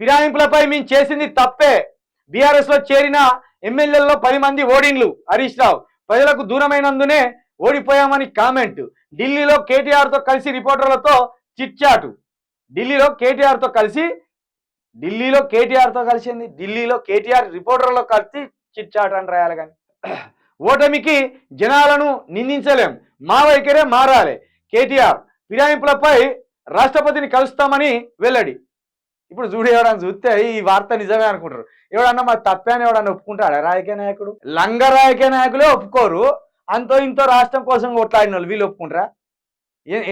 ఫిరాయింపులపై మేము చేసింది తప్పే. బీఆర్ఎస్ లో చేరిన ఎమ్మెల్యేలలో 10 మంది ఓడిండ్లు. హరీష్ రావు ప్రజలకు దూరమైనందునే ఓడిపోయామని కామెంట్. ఢిల్లీలో కేటీఆర్ తో కలిసి రిపోర్టర్లతో చిట్చాటు. ఢిల్లీలో కేటీఆర్ తో కలిసి ఢిల్లీలో కేటీఆర్ రిపోర్టర్లో కలిసి చిట్చాటు అని రాయాలి. కానీ ఓటమికి జనాలను నిందించలేం, మా వైఖరే మారాలి. కేటీఆర్ ఫిరాయింపులపై రాష్ట్రపతిని కలుస్తామని వెల్లడి. ఇప్పుడు చూడు, ఎవడన్నా చూస్తే ఈ వార్త నిజమే అనుకుంటారు. ఎవడన్నా మా తప్పని ఎవడన్నా ఒప్పుకుంటాడా? రాజకీయ నాయకుడు, లంగ రాజకీయ నాయకులే ఒప్పుకోరు. అంతో ఇంతో రాష్ట్రం కోసం కొట్లాడిన వాళ్ళు వీళ్ళు ఒప్పుకుంటారా?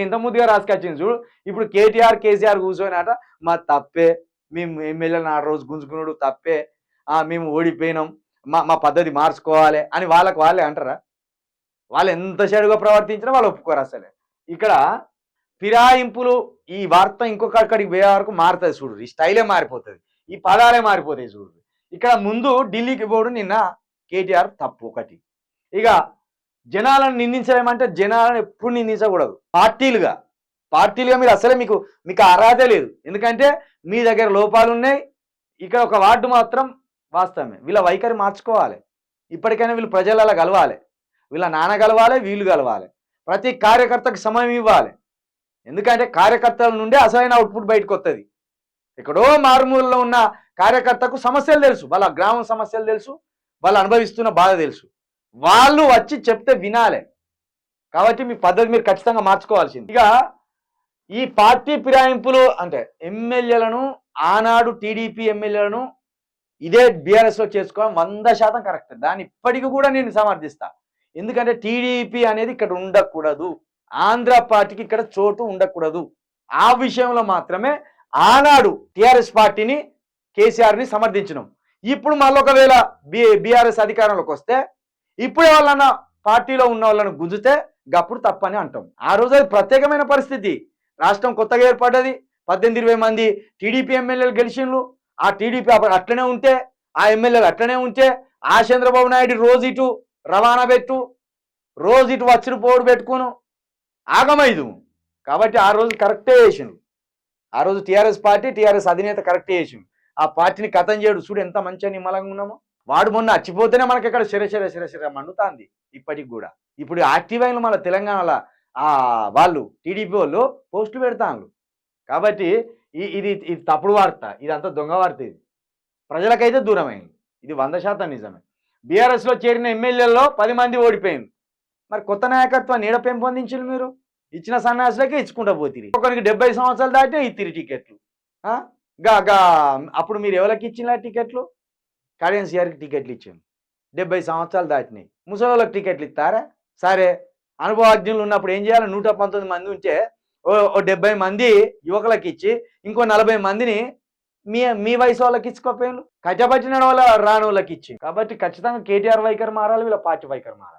ఎంత ముద్దుగా రాసుకొచ్చింది చూడు. ఇప్పుడు కేసీఆర్ కూర్చొని మా తప్పే, మేము ఎమ్మెల్యేలను 4 రోజు గుంజుకున్నాడు తప్పే, మేము ఓడిపోయినాం, మా పద్ధతి మార్చుకోవాలి అని వాళ్ళే అంటారా? వాళ్ళు ఎంత చెడుగా ప్రవర్తించినా వాళ్ళు ఒప్పుకోరు. అసలే ఇక్కడ ఫిరాయింపులు ఈ వార్త ఇంకొకడికి పోయే వరకు మారుతుంది చూడు. ఈ స్టైలే మారిపోతుంది, ఈ పదాలే మారిపోతాయి చూడు. ఇక్కడ ముందు ఢిల్లీకి పోవడం నిన్న కేటీఆర్ తప్పు ఒకటి. ఇక జనాలను నిందించలేమంటే జనాలను ఎప్పుడు నిందించకూడదు. పార్టీలుగా మీరు అసలే మీకు అర్హత లేదు. ఎందుకంటే మీ దగ్గర లోపాలు ఉన్నాయి. ఇక్కడ ఒక వార్డు మాత్రం వాస్తవమే. వీళ్ళ వైఖరి మార్చుకోవాలి. ఇప్పటికైనా వీళ్ళు ప్రజలలో కలవాలి, వీళ్ళ నాన్న కలవాలి, వీళ్ళు కలవాలి. ప్రతి కార్యకర్తకు సమయం ఇవ్వాలి. ఎందుకంటే కార్యకర్తల నుండే అసలైన అవుట్పుట్ బయటకు వస్తుంది. ఎక్కడో మారుమూలలో ఉన్న కార్యకర్తకు సమస్యలు తెలుసు, వాళ్ళ గ్రామం సమస్యలు తెలుసు, వాళ్ళు అనుభవిస్తున్న బాధ తెలుసు. వాళ్ళు వచ్చి చెప్తే వినాలి. కాబట్టి మీ పద్ధతి మీరు ఖచ్చితంగా మార్చుకోవాల్సింది. ఇక ఈ పార్టీ ఫిరాయింపులు అంటే ఎమ్మెల్యేలను, ఆనాడు టీడీపీ ఎమ్మెల్యేలను ఇదే బీఆర్ఎస్లో చేసుకోవడం 100% కరెక్ట్. దాన్ని ఇప్పటికీ కూడా నేను సమర్థిస్తా. ఎందుకంటే టీడీపీ అనేది ఇక్కడ ఉండకూడదు, ఆంధ్ర పార్టీకి ఇక్కడ చోటు ఉండకూడదు. ఆ విషయంలో మాత్రమే ఆనాడు టీఆర్ఎస్ పార్టీని, కేసీఆర్ని సమర్థించినాం. ఇప్పుడు మళ్ళీ ఒకవేళ బీఆర్ఎస్ అధికారంలోకి వస్తే ఇప్పుడే వాళ్ళన్న పార్టీలో ఉన్న వాళ్ళను గుంజితే గప్పుడు తప్పని అంటాం. ఆ రోజు అది ప్రత్యేకమైన పరిస్థితి. రాష్ట్రం కొత్తగా ఏర్పడ్డది, 18-20 మంది టీడీపీ ఎమ్మెల్యేలు గెలిచిండ్రు. ఆ టీడీపీ అట్లనే ఉంటే, ఆ ఎమ్మెల్యేలు అట్లనే ఉంటే, ఆ చంద్రబాబు నాయుడు రోజు ఇటు రవాణా పెట్టు, రోజు ఇటు వచ్చిన పోడు పెట్టుకును ఆగమైదు. కాబట్టి ఆ రోజు కరెక్టే చేసిండు. ఆ రోజు టీఆర్ఎస్ అధినేత కరెక్టే చేసిండు. ఆ పార్టీని కథం చేయడు. చూడు ఎంత మంచిగా నిమ్మలంగా ఉన్నామో. వాడు మొన్న అచ్చిపోతేనే మనకి ఇక్కడ శిర మండుతాంది ఇప్పటికి కూడా. ఇప్పుడు యాక్టివ్ అయిన మన తెలంగాణలో వాళ్ళు టీడీపీ వాళ్ళు పోస్టులు పెడతాను. కాబట్టి ఇది తప్పుడు వార్త, ఇదంతా దొంగ వార్త. ఇది ప్రజలకైతే దూరమైంది. ఇది 100% నిజమే. బీఆర్ఎస్లో చేరిన ఎమ్మెల్యేలలో 10 మంది ఓడిపోయింది. మరి కొత్త నాయకత్వాన్ని నీడ పెంపొందించారు మీరు. ఇచ్చిన సన్యాసులకే ఇచ్చుకుంటా పోతుంది. ఒకరికి 70 సంవత్సరాలు దాటితే ఇత్తిరి టికెట్లు. అప్పుడు మీరు ఎవరికి ఇచ్చిన టికెట్లు? కరెన్సీఆర్కి టికెట్లు ఇచ్చాను. 70 సంవత్సరాలు దాటినాయి. ముసలోళ్ళకి టికెట్లు ఇస్తారా? సరే, అనుభవజ్ఞులు ఉన్నప్పుడు ఏం చేయాలి? 119 మంది ఉంటే 70 మంది యువకులకు ఇచ్చి ఇంకో 40 మందిని మీ వయసు వాళ్ళకి ఇచ్చుకోపోయాను. కచ్చపట్టిన వాళ్ళ రాని వాళ్ళకి ఇచ్చి. కాబట్టి ఖచ్చితంగా కేటీఆర్ వైఖరి మారాలి, వీళ్ళ పార్టీ వైఖరి మారాలి.